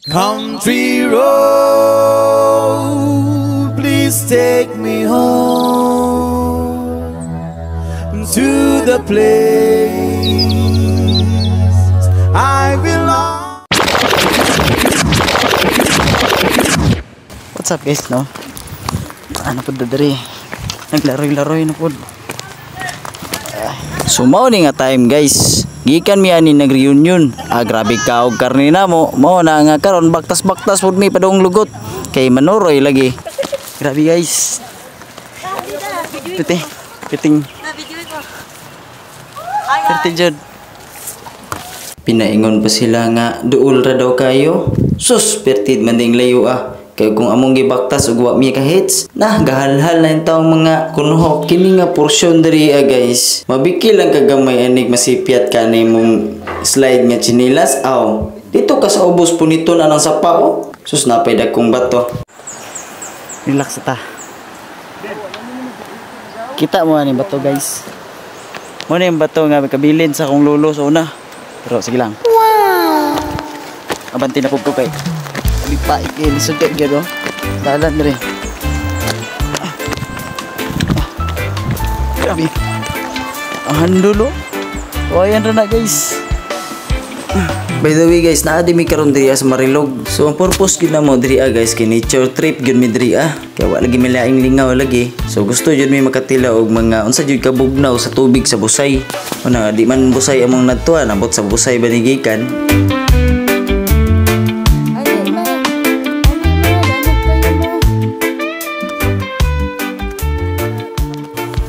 Country road, please take me home to the place I belong. What's up guys, no? Ano po dadari? Naglaroy-laroy na po. So mao ni nga time guys. Gikan mi ani nag-reunion. Grabe ka og karne na mo. Mao na nga karon baktas-baktas pud mi padong lugot. Kay manuroy lagi. Grabe guys. Piting. Jud. Pinaingon pa sila nga duol ra daw kayo. Sus, pertid man ding layo ah. Kaya kung among gibaktas ug wa mi ka hits, gahalhal na yung taong mga kunho. Kini nga porsyon diri guys. Mabiki lang kagamay anig masipyat ka na imong slide nga chinilas. Aw, dito ka sa ubos punito na ng sapa oh. Sus, napay dagkong bato. Relax ta. Kita mo ani bato guys. Mo na yung bato nga kabilin sa akong lulo sa una. Pero sige lang. Wow! Abanti na po kay. Lipaik eh, lisugay gado. Dalan rin. Grabe. Ang handulo. O ayan rin na guys. By the way guys, naadi mi karon diri sa Marilog. So ang purpose gid na mo diri guys kay nature trip gyud mi diri Kaya wala lagi mi laing lingaw lagi. So gusto jud mi makatila og mga unsa jud ka bugnaw sa tubig sa busay. Una di man busay among nadtuan, abot sa busay banigikan.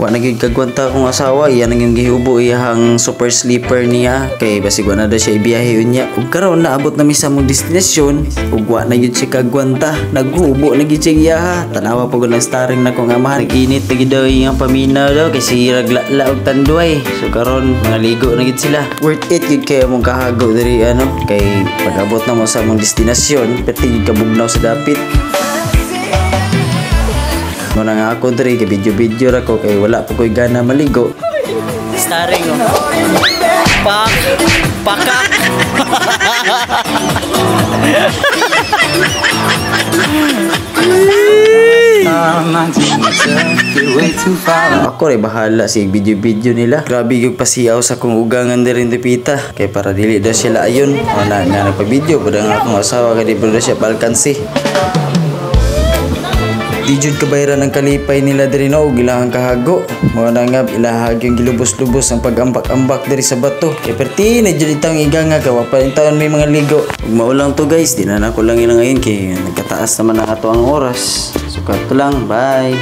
Wa naging kagwanta akong asawa, iya naging gihubo iyang super sleeper niya kay basig wa na da siya ibiyahe unya. Ug karon naabot na mi sa mong destinasyon ug wa na gyud siya kagwanta, naghubo na gyud siya iyaha. Tanawa pa gud ang starring nako nga amahan, nag-init na gyud daw iyang paminaw daw kay sirag la og tanduay. So karon mga ligo na gyud sila. Worth it gyud kay among kahago diri kay pag-abot na mo sa mong destinasyon, pati kabugnaw sa dapit. Muna nga ako diri kay video ra ko kay wala pa koy gana maligo. Starring Paka. Ako rin bahala si video nila. Grabe yung pasiyaw sa kong ugangan na rin dipita. Kaya para dili daw sila ayon. Wala nga nagpa-video. Padang akong asawa ka di pa daw siya palkansi. Di jud kabayran ang kalipay nila diri no og ilang kahago. Mao na nga ilahag yung gilubos-lubos ang pag-ambak-ambak diri sa bato. Kay perti na jud itang iganga ka wa pa taon may mga ligo. Ug mao lang to guys, di na nako lang ilang ngayon kay nagkataas naman ang ato ang oras. So kato lang, bye.